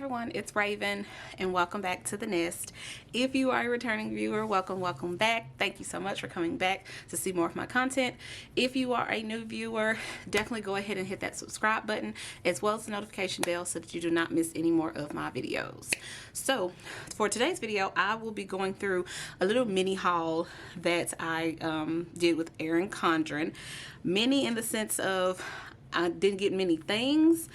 everyone, it's Raven and welcome back to the nest. If you are a returning viewer, welcome back. Thank you so much for coming back to see more of my content. If you are a new viewer, definitely go ahead and hit that subscribe button as well as the notification bell so that you do not miss any more of my videos. So for today's video, I will be going through a little mini haul that I did with Erin Condren. Mini in the sense of I didn't get many things,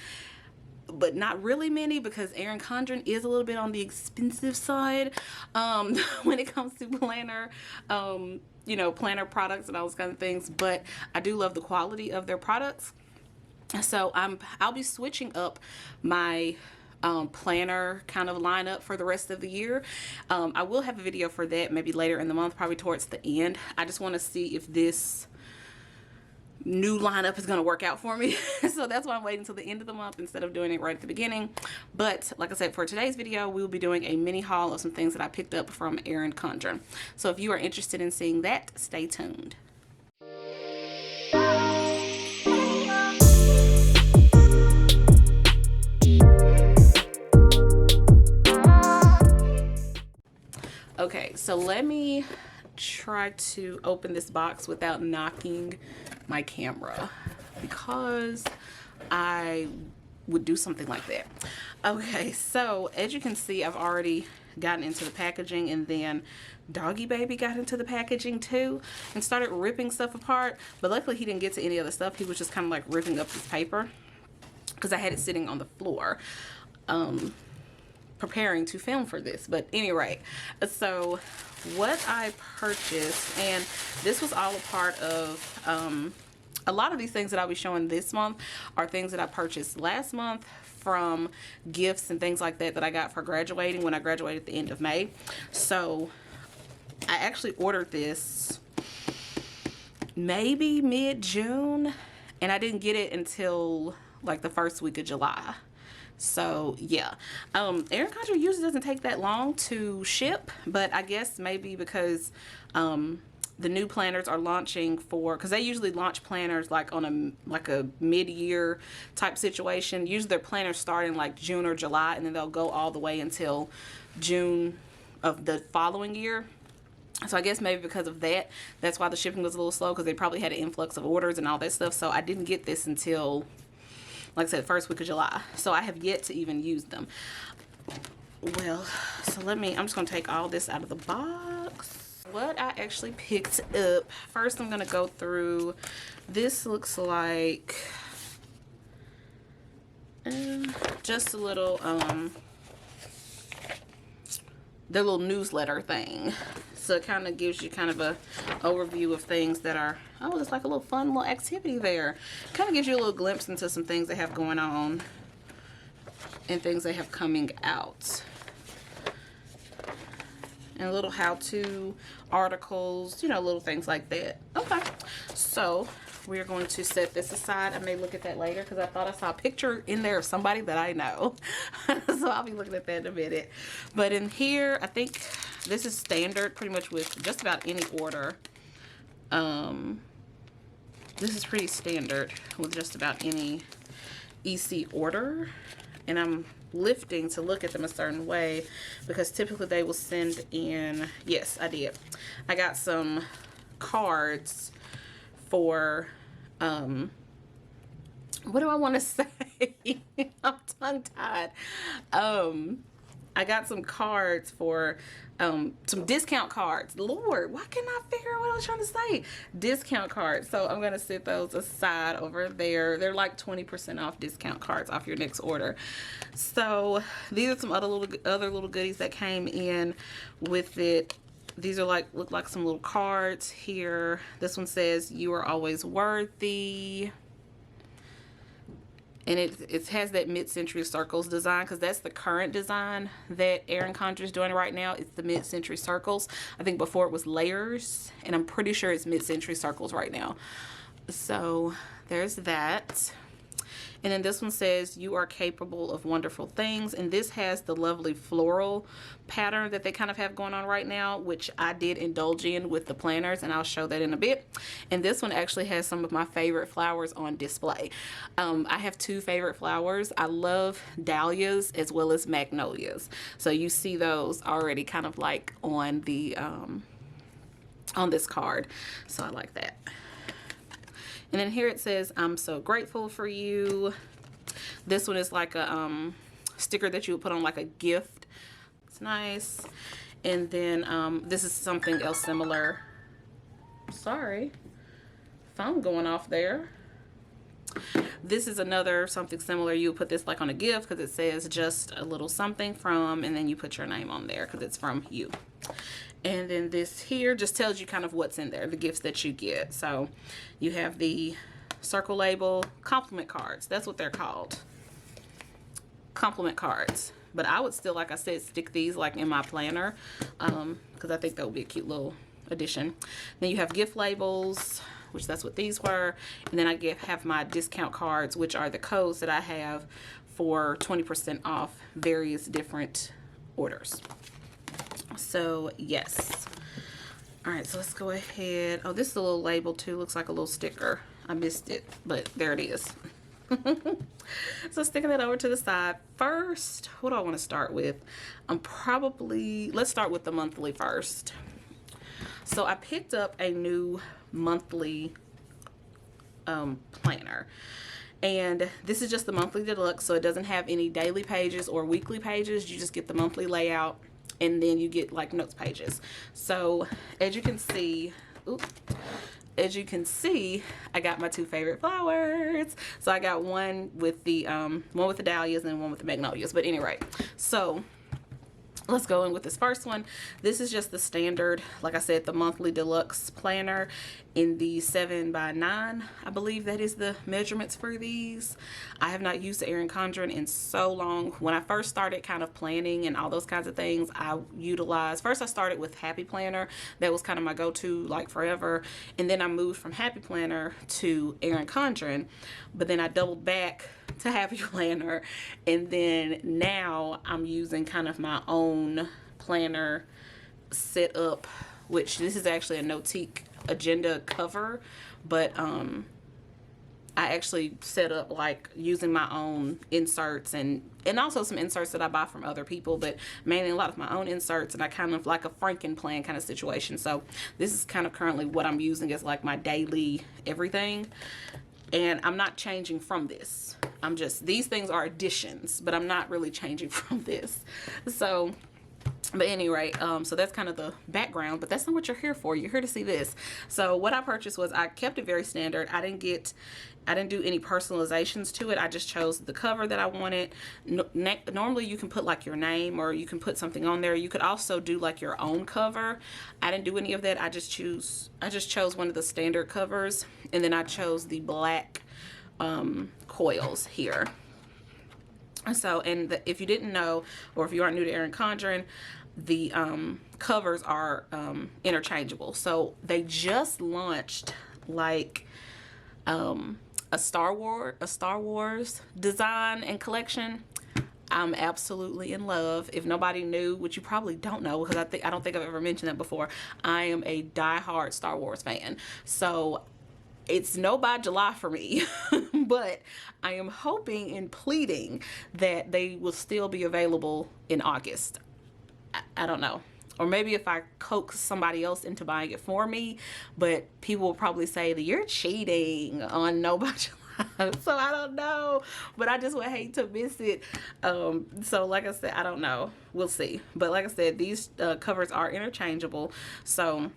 but not really many, because Erin Condren is a little bit on the expensive side when it comes to planner, you know, planner products and all those kind of things. But I do love the quality of their products. So I'll be switching up my planner kind of lineup for the rest of the year. I will have a video for that maybe later in the month, probably towards the end. I just want to see if this new lineup is going to work out for me. So that's why I'm waiting until the end of the month instead of doing it right at the beginning. But like I said, for today's video, we will be doing a mini haul of some things that I picked up from Erin Condren. So if you are interested in seeing that, stay tuned. Okay, so let me try to open this box without knocking my camera, because I would do something like that. Okay, so as you can see, I've already gotten into the packaging, and then doggy baby got into the packaging too and started ripping stuff apart. But luckily he didn't get to any other stuff. He was just kind of like ripping up this paper because I had it sitting on the floor preparing to film for this. But anyway, so what I purchased, and this was all a part of a lot of these things that I'll be showing this month are things that I purchased last month from gifts and things like that I got for graduating when I graduated at the end of May. So I actually ordered this maybe mid-June, and I didn't get it until like the first week of July. So yeah, Erin Condren usually doesn't take that long to ship, but I guess maybe because the new planners are launching because they usually launch planners like on a mid-year type situation. Usually their planners start in like June or July, and then they'll go all the way until June of the following year. So I guess maybe because of that, that's why the shipping was a little slow, because they probably had an influx of orders and all that stuff. So I didn't get this until, like I said, first week of July. So I have yet to even use them. Well, so I'm just going to take all this out of the box. What I actually picked up, first I'm going to go through, this looks like just a little, the little newsletter thing. So it kind of gives you kind of a overview of things that are, oh, it's like a little fun little activity there. Kind of gives you a little glimpse into some things they have going on and things they have coming out. And little how-to articles, you know, little things like that. Okay, so we're going to set this aside. I may look at that later because I thought I saw a picture in there of somebody that I know. So I'll be looking at that in a minute. But in here, I think this is standard pretty much with just about any order. This is pretty standard with just about any EC order. And I'm lifting to look at them a certain way because typically they will send in, yes, I did. I got some cards for, what do I want to say? I'm tongue-tied. I got some cards for, some discount cards. Lord, why can't I figure out what I was trying to say? Discount cards. So I'm going to set those aside over there. They're like 20% off discount cards off your next order. So these are some other little goodies that came in with it. These are like, look like some little cards here. This one says, "You are always worthy." And it has that mid-century circles design, because that's the current design that Erin Condren is doing right now. It's the mid-century circles. I think before it was layers, and I'm pretty sure it's mid-century circles right now. So there's that. And then this one says, you are capable of wonderful things. And this has the lovely floral pattern that they kind of have going on right now, which I did indulge in with the planners, and I'll show that in a bit. And this one actually has some of my favorite flowers on display. I have two favorite flowers. I love dahlias as well as magnolias. So you see those already kind of like on the on this card. So I like that. And then here it says, I'm so grateful for you. This one is like a sticker that you would put on like a gift. It's nice. And then this is something else similar. Sorry, phone going off there. This is another something similar. You would put this like on a gift because it says just a little something from, and then you put your name on there because it's from you. And then this here just tells you kind of what's in there, the gifts that you get. So you have the circle label, compliment cards. That's what they're called. Compliment cards. But I would still, like I said, stick these like in my planner because I think that would be a cute little addition. Then you have gift labels, which that's what these were. And then I have my discount cards, which are the codes that I have for 20% off various different orders. So yes. All right, so let's go ahead. Oh, this is a little label too. Looks like a little sticker. I missed it, but there it is. So sticking that over to the side. First, what do I want to start with? Let's start with the monthly first. So I picked up a new monthly planner. And this is just the monthly deluxe, so it doesn't have any daily pages or weekly pages. You just get the monthly layout, and then you get like notes pages. So as you can see, I got my two favorite flowers. So I got one with the dahlias and one with the magnolias. But anyway, so let's go in with this first one. This is just the standard, like I said, the monthly deluxe planner in the 7x9. I believe that is the measurements for these. I have not used the Erin Condren in so long. When I first started kind of planning and all those kinds of things, I started with Happy Planner. That was kind of my go-to like forever. And then I moved from Happy Planner to Erin Condren, but then I doubled back to Happy Planner, and then now I'm using kind of my own planner set up, which this is actually a Notique agenda cover, but I actually set up like using my own inserts and also some inserts that I buy from other people, but mainly a lot of my own inserts, and I kind of like a Franken plan kind of situation. So this is kind of currently what I'm using as like my daily everything. And I'm not changing from this. These things are additions, but I'm not really changing from this. So, but anyway, so that's kind of the background, but that's not what you're here for. You're here to see this. So what I purchased was, I kept it very standard. I didn't do any personalizations to it. I just chose the cover that I wanted. Normally you can put like your name, or you can put something on there. You could also do like your own cover. I didn't do any of that. I just chose one of the standard covers, and then I chose the black coils here. So, and if you didn't know, or if you aren't new to Erin Condren, the covers are interchangeable. So they just launched like a Star Wars design and collection. I'm absolutely in love. If nobody knew, which you probably don't know, because I don't think I've ever mentioned that before, I am a diehard Star Wars fan. So it's no by July for me, but I am hoping and pleading that they will still be available in August. I don't know. Or maybe if I coax somebody else into buying it for me, but people will probably say that you're cheating on no by July. So I don't know, but I just would hate to miss it. So like I said, I don't know. We'll see. But like I said, these covers are interchangeable. So,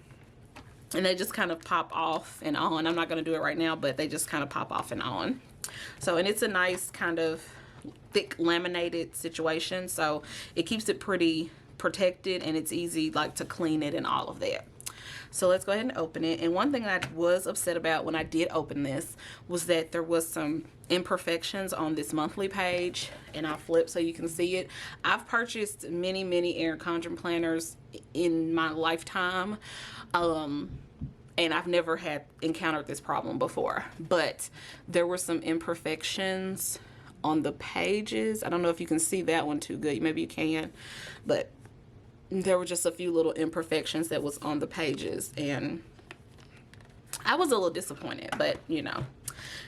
and they just kind of pop off and on. I'm not going to do it right now, but they just kind of pop off and on. So, and it's a nice kind of thick laminated situation. So it keeps it pretty protected, and it's easy like to clean it and all of that. So let's go ahead and open it. And one thing I was upset about when I did open this was that there was some imperfections on this monthly page, and I'll flip so you can see it. I've purchased many Erin Condren planners in my lifetime, and I've never had encountered this problem before, but there were some imperfections on the pages. I don't know if you can see that one too good. Maybe you can, but there were just a few little imperfections that was on the pages, and I was a little disappointed, but you know,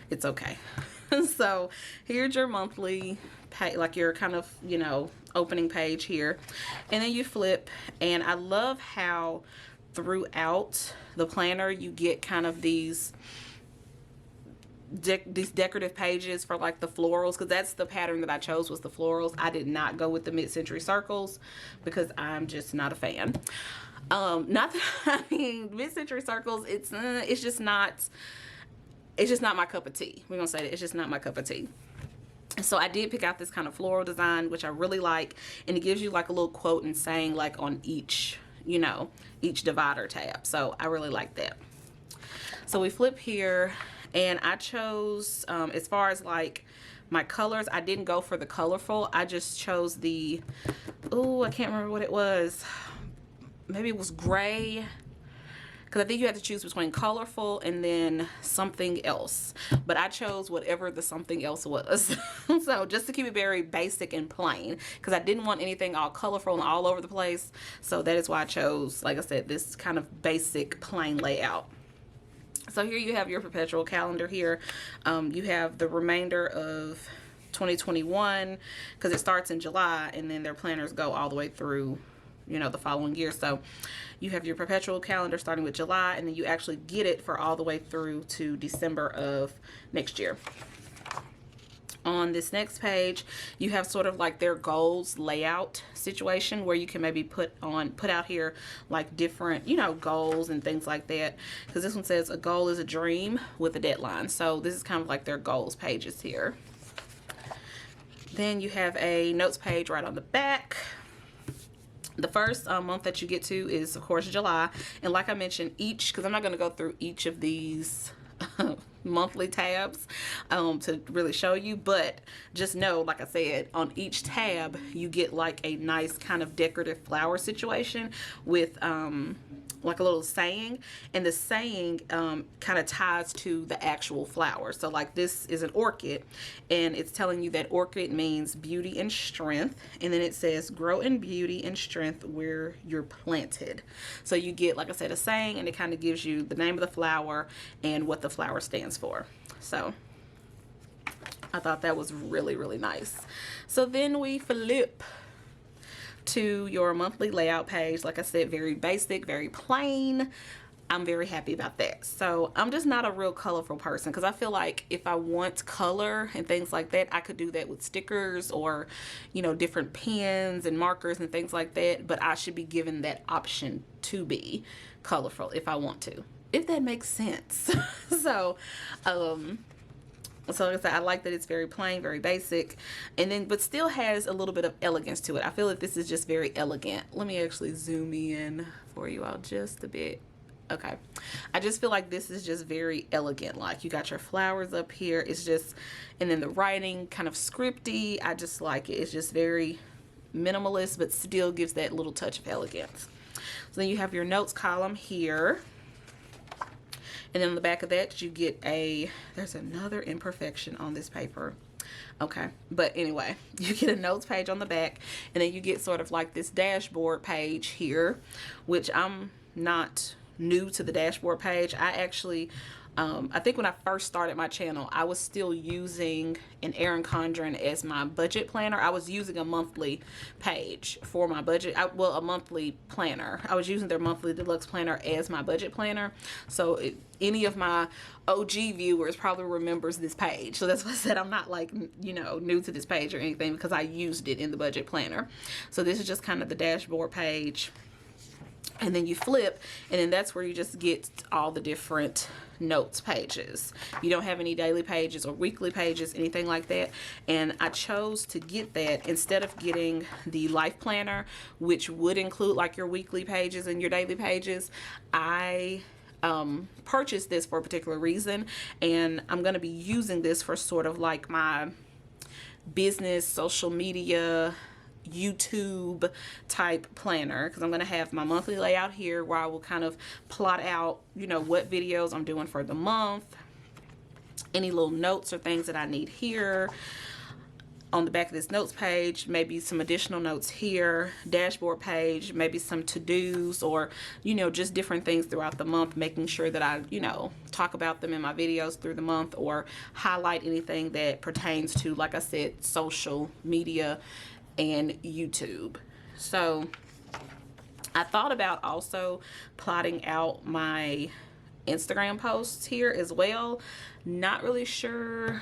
it's okay. So here's your monthly page, like your kind of, you know, opening page here, and then you flip, and I love how throughout the planner you get kind of these decorative pages for like the florals, because that's the pattern that I chose, was the florals. I did not go with the mid-century circles because I'm just not a fan. Not that, I mean, mid-century circles, it's just not my cup of tea. We're gonna say that it's just not my cup of tea. So I did pick out this kind of floral design, which I really like, and it gives you like a little quote and saying like on each, you know, each divider tab. So I really like that. So we flip here, and I chose, as far as like my colors, I didn't go for the colorful. I just chose the, oh, I can't remember what it was. Maybe it was gray, because I think you have to choose between colorful and then something else. But I chose whatever the something else was. So just to keep it very basic and plain, because I didn't want anything all colorful and all over the place. So that is why I chose, like I said, this kind of basic plain layout. So here you have your perpetual calendar here. You have the remainder of 2021, because it starts in July, and then their planners go all the way through, you know, the following year. So you have your perpetual calendar starting with July, and then you actually get it for all the way through to December of next year. On this next page, you have sort of like their goals layout situation, where you can maybe put out here like different, you know, goals and things like that, because this one says a goal is a dream with a deadline. So this is kind of like their goals pages here. Then you have a notes page right on the back. The first month that you get to is, of course, July. And like I mentioned, because I'm not going to go through each of these monthly tabs to really show you, but just know, like I said, on each tab you get like a nice kind of decorative flower situation with like a little saying, and the saying kind of ties to the actual flower. So like this is an orchid, and it's telling you that orchid means beauty and strength, and then it says grow in beauty and strength where you're planted. So you get, like I said, a saying, and it kind of gives you the name of the flower and what the flower stands for. So I thought that was really, really nice. So then we flip to your monthly layout page. Like I said, very basic, very plain. I'm very happy about that. So I'm just not a real colorful person, because I feel like if I want color and things like that, I could do that with stickers or, you know, different pens and markers and things like that. But I should be given that option to be colorful if I want to, if that makes sense. So like I said, I like that it's very plain, very basic, and then but still has a little bit of elegance to it. I feel like this is just very elegant. Let me actually zoom in for you all just a bit. Okay, I just feel like this is just very elegant. Like you got your flowers up here. It's just, and then the writing kind of scripty. I just like it. It's just very minimalist, but still gives that little touch of elegance. So then you have your notes column here. And then on the back of that, you get there's another imperfection on this paper. Okay, but anyway, you get a notes page on the back, and then you get sort of like this dashboard page here, which I'm not new to the dashboard page. I actually, I think when I first started my channel, I was still using an Erin Condren as my budget planner. I was using a monthly page for my budget. Well, a monthly planner. I was using their Monthly Deluxe Planner as my budget planner. So any of my OG viewers probably remembers this page. So that's why I said I'm not like, you know, new to this page or anything, because I used it in the budget planner. So this is just kind of the dashboard page. And then you flip, and then that's where you just get all the different notes pages. You don't have any daily pages or weekly pages, anything like that. And I chose to get that instead of getting the life planner, which would include like your weekly pages and your daily pages. I purchased this for a particular reason, and I'm going to be using this for sort of like my business, social media, YouTube type planner, because I'm going to have my monthly layout here where I will kind of plot out, you know, what videos I'm doing for the month, any little notes or things that I need here. On the back of this notes page, maybe some additional notes here, dashboard page, maybe some to-dos, or, you know, just different things throughout the month, making sure that I, you know, talk about them in my videos through the month, or highlight anything that pertains to, like I said, social media and YouTube. So I thought about also plotting out my Instagram posts here as well. Not really sure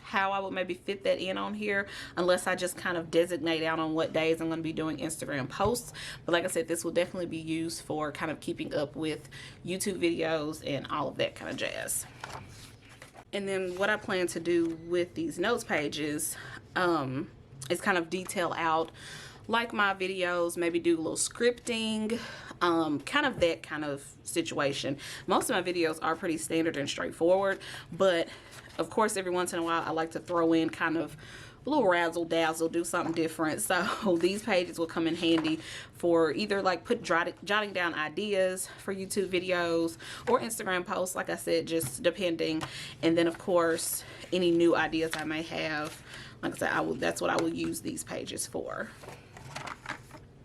how I would maybe fit that in on here, unless I just kind of designate out on what days I'm going to be doing Instagram posts. But like I said, this will definitely be used for kind of keeping up with YouTube videos and all of that kind of jazz. And then what I plan to do with these notes pages is kind of detail out like my videos, maybe do a little scripting, kind of that kind of situation. Most of my videos are pretty standard and straightforward, but of course, every once in a while, I like to throw in kind of a little razzle dazzle, do something different. So these pages will come in handy for either like jotting down ideas for YouTube videos or Instagram posts, like I said, just depending. And then of course, any new ideas I may have, like I said, that's what I will use these pages for.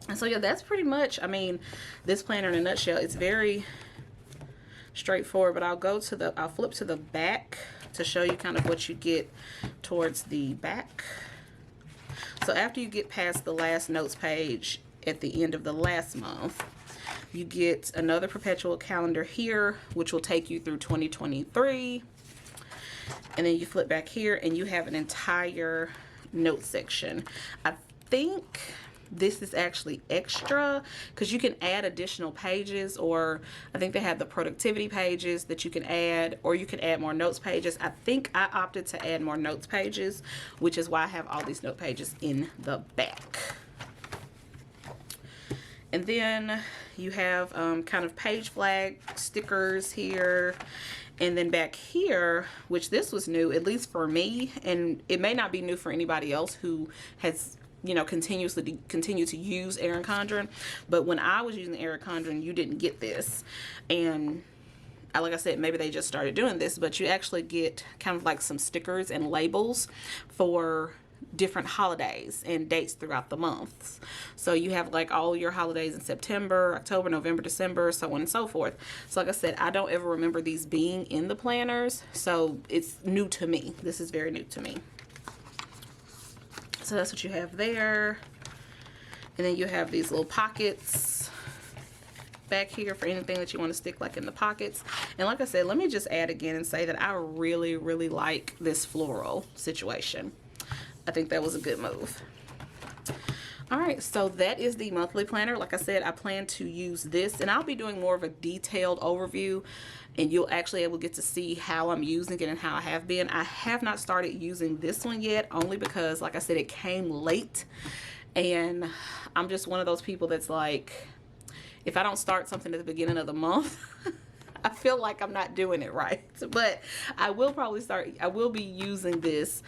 And so yeah, that's pretty much, I mean, this planner in a nutshell. It's very straightforward, but I'll flip to the back to show you kind of what you get towards the back. So after you get past the last notes page at the end of the last month, you get another perpetual calendar here, which will take you through 2023. And then you flip back here and you have an entire note section. I think this is actually extra because you can add additional pages, or I think they have the productivity pages that you can add, or you can add more notes pages. I think I opted to add more notes pages, which is why I have all these note pages in the back. And then you have kind of page flag stickers here. And then back here, which this was new, at least for me, and it may not be new for anybody else who has, you know, continue to use Erin Condren, but when I was using Erin Condren, you didn't get this. And like I said, maybe they just started doing this, but you actually get kind of like some stickers and labels for different holidays and dates throughout the months. So you have like all your holidays in September, October, November, December, so on and so forth. So like I said, I don't ever remember these being in the planners, so it's new to me. This is very new to me. So that's what you have there. And then you have these little pockets back here for anything that you want to stick like in the pockets. And like I said, let me just add again and say that I really, really like this floral situation. I think that was a good move. All right, so that is the monthly planner. Like I said, I plan to use this, and I'll be doing more of a detailed overview, and you'll actually able to get to see how I'm using it and how I have been. I have not started using this one yet, only because, like I said, it came late, and I'm just one of those people that's like, if I don't start something at the beginning of the month, I feel like I'm not doing it right. But I will probably I will be using this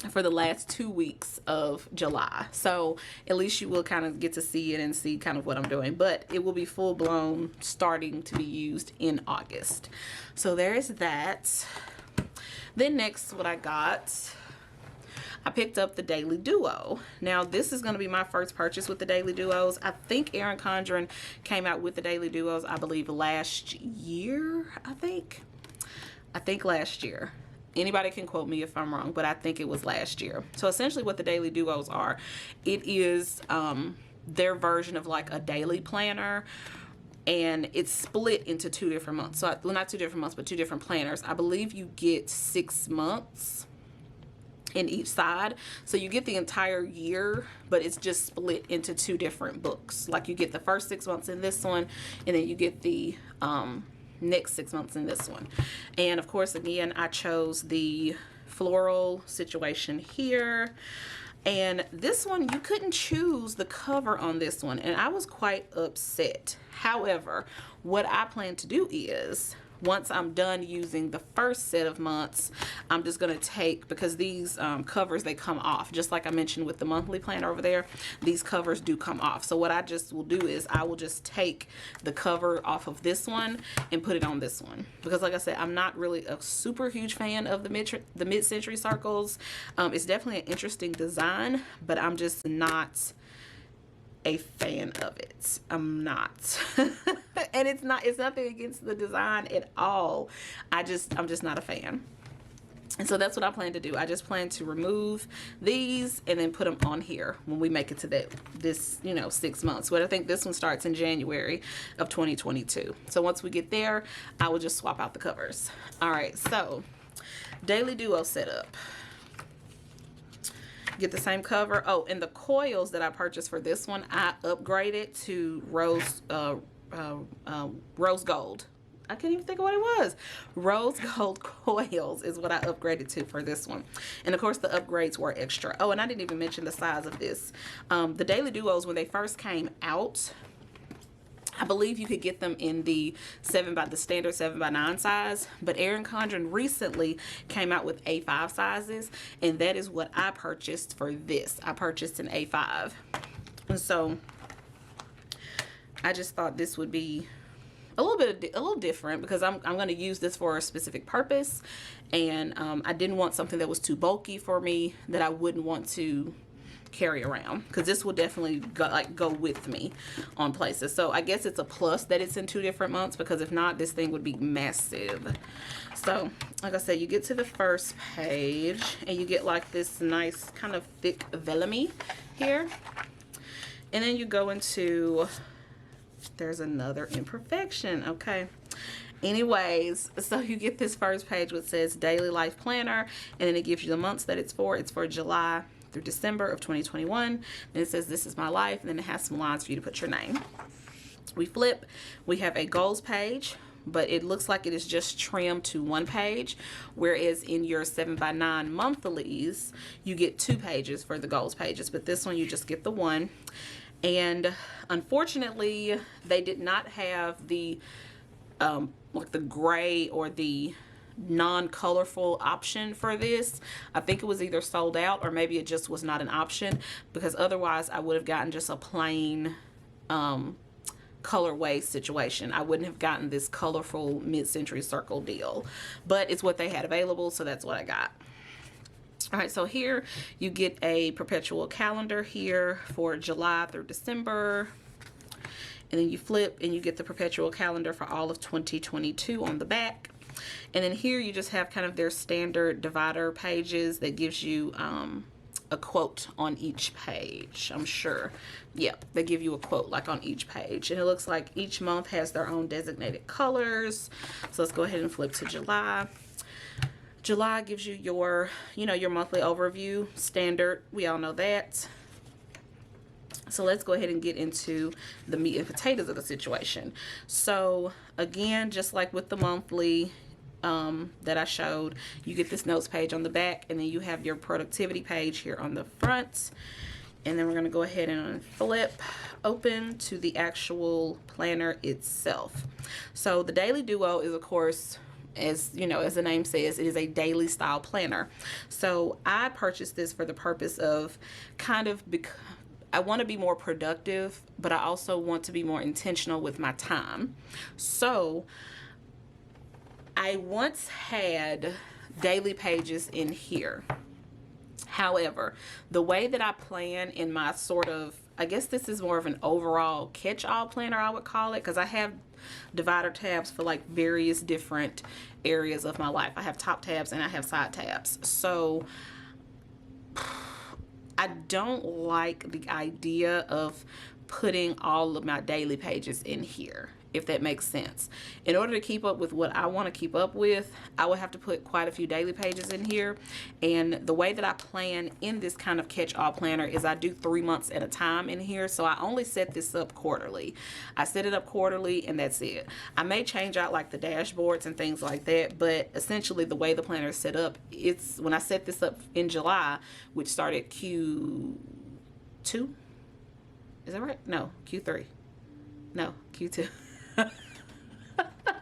for the last 2 weeks of July, so at least you will kind of get to see it and see kind of what I'm doing, but it will be full-blown starting to be used in August. So there is that. Then next, what I got, I picked up the Daily Duo. Now this is going to be my first purchase with the Daily Duos. I think Erin Condren came out with the Daily Duos, I believe last year. I think last year. Anybody can quote me if I'm wrong, but I think it was last year. So essentially what the Daily Duos are, it is their version of like a daily planner, and it's split into 2 different months. So, well, not 2 different months, but 2 different planners. I believe you get 6 months in each side. So you get the entire year, but it's just split into 2 different books. Like you get the first 6 months in this one, and then you get the next 6 months in this one. And of course, again, I chose the floral situation here. And this one, you couldn't choose the cover on this one, and I was quite upset. However, what I plan to do is, once I'm done using the first set of months, I'm just going to take, because these covers, they come off. Just like I mentioned with the monthly planner over there, these covers do come off. So what I just will do is I will just take the cover off of this one and put it on this one. Because like I said, I'm not really a super huge fan of the mid-century circles. It's definitely an interesting design, but I'm just not a fan of it. I'm not. And it's nothing against the design at all. I'm just not a fan. And so that's what I plan to do. I just plan to remove these and then put them on here when we make it to this 6 months. But I think this one starts in January of 2022. So once we get there, I will just swap out the covers. All right, so Daily Duo setup. Get the same cover. Oh, and the coils that I purchased for this one, I upgraded to rose gold. I can't even think of what it was. Rose gold coils is what I upgraded to for this one. And of course the upgrades were extra. Oh, and I didn't even mention the size of this. The Daily Duos, when they first came out, I believe you could get them in the standard 7x9 size, but Erin Condren recently came out with A5 sizes, and that is what I purchased for this. I purchased an A5. And so I just thought this would be a little different, because I'm going to use this for a specific purpose, and I didn't want something that was too bulky for me that I wouldn't want to carry around, because this will definitely go with me on places. So I guess it's a plus that it's in 2 different months, because if not, this thing would be massive. So like I said, you get to the first page and you get like this nice kind of thick vellum here, and then you go into, there's another imperfection. Okay, anyways, so you get this first page which says Daily Life Planner, and then it gives you the months that it's for. It's for July through December of 2021. Then it says this is my life, and then it has some lines for you to put your name. We flip, we have a goals page, but it looks like it is just trimmed to 1 page, whereas in your 7x9 monthlies you get 2 pages for the goals pages, but this one you just get the 1. And unfortunately they did not have the like the gray or the non-colorful option for this. I think it was either sold out or maybe it just was not an option, because otherwise I would have gotten just a plain colorway situation. I wouldn't have gotten this colorful mid-century circle deal, but it's what they had available, so that's what I got. All right, so here you get a perpetual calendar here for July through December, and then you flip and you get the perpetual calendar for all of 2022 on the back. And then here you just have kind of their standard divider pages that gives you a quote on each page. I'm sure, yeah, they give you a quote like on each page, and it looks like each month has their own designated colors. So let's go ahead and flip to July. July gives you your, your monthly overview, standard. We all know that. So let's go ahead and get into the meat and potatoes of the situation. So again, just like with the monthly that I showed, you get this notes page on the back, and then you have your productivity page here on the front. And then we're going to go ahead and flip open to the actual planner itself. So the Daily Duo is, of course, as you know, as the name says, it is a daily style planner. So I purchased this for the purpose of kind of I want to be more productive, but I also want to be more intentional with my time. So I once had daily pages in here. However, the way that I plan in my sort of, I guess this is more of an overall catch-all planner, I would call it, because I have divider tabs for like various different areas of my life. I have top tabs and I have side tabs. So I don't like the idea of putting all of my daily pages in here, if that makes sense. In order to keep up with what I want to keep up with, I would have to put quite a few daily pages in here. And the way that I plan in this kind of catch-all planner is I do 3 months at a time in here. So I only set this up quarterly. I set it up quarterly and that's it. I may change out like the dashboards and things like that, but essentially the way the planner is set up, it's when I set this up in July, which started Q2, is that right? No, Q3. No, Q2.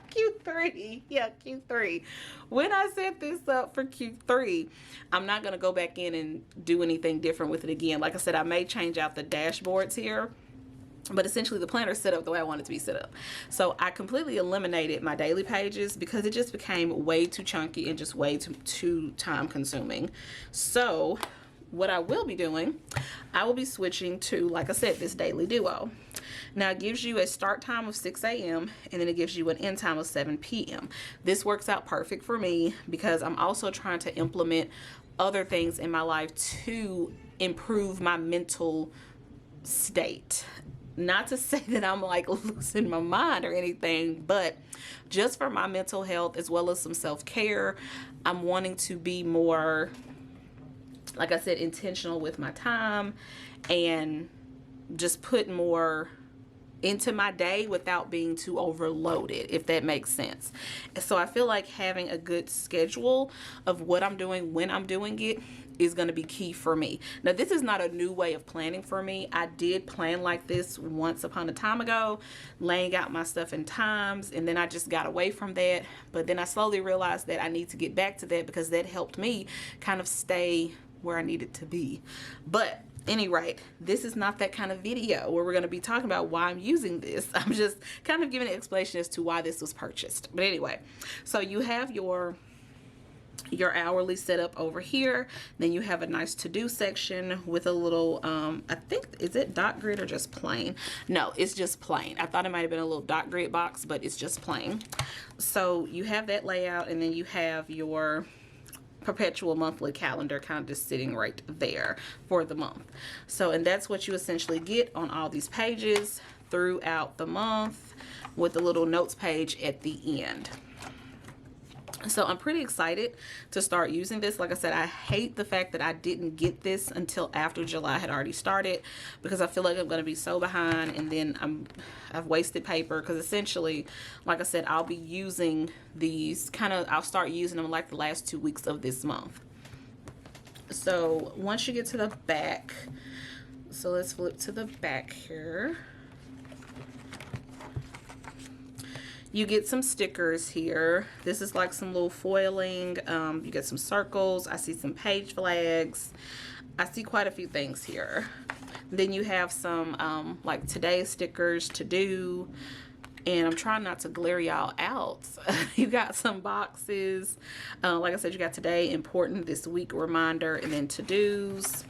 Q3. Q3. Yeah, Q3. When I set this up for Q3, I'm not going to go back in and do anything different with it again. Like I said, I may change out the dashboards here, but essentially the planner is set up the way I want it to be set up. So I completely eliminated my daily pages because it just became way too chunky and just way too time consuming. So what I will be doing, I will be switching to, like I said, this daily duo. Now it gives you a start time of 6 a.m. and then it gives you an end time of 7 p.m. This works out perfect for me because I'm also trying to implement other things in my life to improve my mental state. Not to say that I'm like losing my mind or anything, but just for my mental health as well as some self-care, I'm wanting to be more, like I said, intentional with my time and just put more into my day without being too overloaded, if that makes sense. So I feel like having a good schedule of what I'm doing when I'm doing it is going to be key for me. Now, this is not a new way of planning for me. I did plan like this once upon a time ago, laying out my stuff in times, and then I just got away from that. But then I slowly realized that I need to get back to that because that helped me kind of stay where I needed to be. But any rate, this is not that kind of video where we're going to be talking about why I'm using this. I'm just kind of giving an explanation as to why this was purchased. But anyway, so you have your hourly setup over here. Then you have a nice to-do section with a little I think, is it dot grid or just plain? No, it's just plain. I thought it might have been a little dot grid box, but it's just plain. So you have that layout, and then you have your perpetual monthly calendar kind of just sitting right there for the month. So, and that's what you essentially get on all these pages throughout the month with a little notes page at the end. So I'm pretty excited to start using this. Like I said, I hate the fact that I didn't get this until after July had already started because I feel like I'm going to be so behind, and then I've wasted paper because essentially, like I said, I'll be using these I'll start using them like the last 2 weeks of this month. So once you get to the back, so let's flip to the back here. You get some stickers here. This is like some little foiling. You get some circles. I see some page flags. I see quite a few things here. Then you have some like today stickers to do. And I'm trying not to glare y'all out. You got some boxes. Like I said, you got today, important, this week reminder, and then to-dos.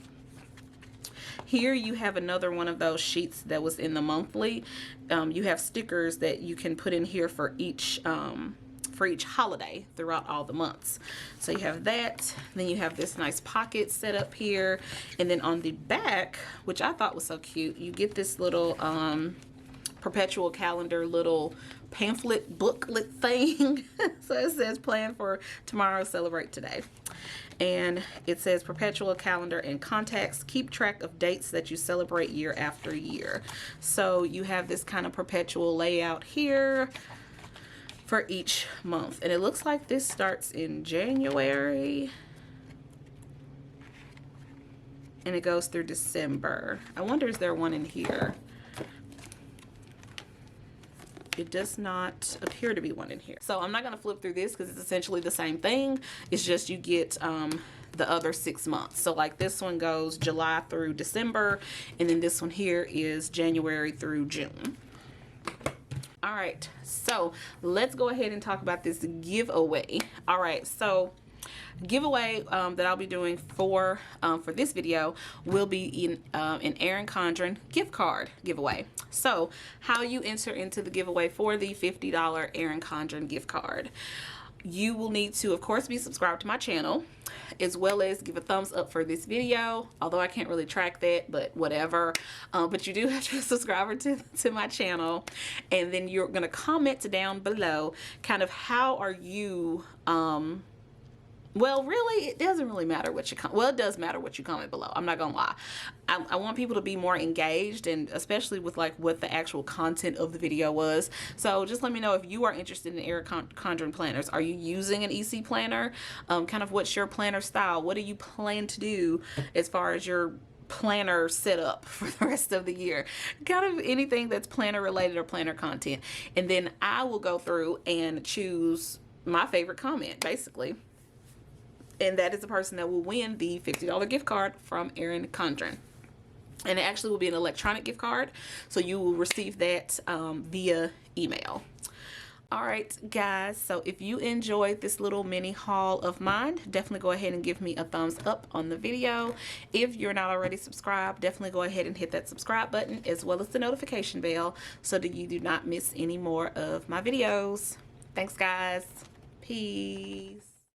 Here you have another one of those sheets that was in the monthly. You have stickers that you can put in here for each holiday throughout all the months. So you have that. Then you have this nice pocket set up here. And then on the back, which I thought was so cute, you get this little perpetual calendar little pamphlet booklet thing. So it says plan for tomorrow, celebrate today. And it says perpetual calendar and contacts, keep track of dates that you celebrate year after year. So you have this kind of perpetual layout here for each month. And it looks like this starts in January and it goes through December. I wonder, is there one in here? It does not appear to be one in here. So I'm not going to flip through this because it's essentially the same thing. It's just you get the other 6 months. So like this one goes July through December, and then this one here is January through June. All right, so let's go ahead and talk about this giveaway. All right, so giveaway that I'll be doing for this video will be in an Erin Condren gift card giveaway. So how you enter into the giveaway for the $50 Erin Condren gift card. You will need to, of course, be subscribed to my channel, as well as give a thumbs up for this video, although I can't really track that, but whatever. But you do have to subscribe to my channel, and then you're going to comment down below kind of how are you well, really, it doesn't really matter what you comment. Well, it does matter what you comment below. I'm not gonna lie. I want people to be more engaged, and especially with like what the actual content of the video was. So just let me know if you are interested in Erin Condren planners. Are you using an EC planner? Kind of what's your planner style? What do you plan to do as far as your planner setup for the rest of the year. Kind of anything that's planner related or planner content. And then I will go through and choose my favorite comment, basically. And that is the person that will win the $50 gift card from Erin Condren. And it actually will be an electronic gift card, so you will receive that via email. All right, guys, so if you enjoyed this little mini haul of mine, definitely go ahead and give me a thumbs up on the video. If you're not already subscribed, definitely go ahead and hit that subscribe button as well as the notification bell so that you do not miss any more of my videos. Thanks, guys. Peace.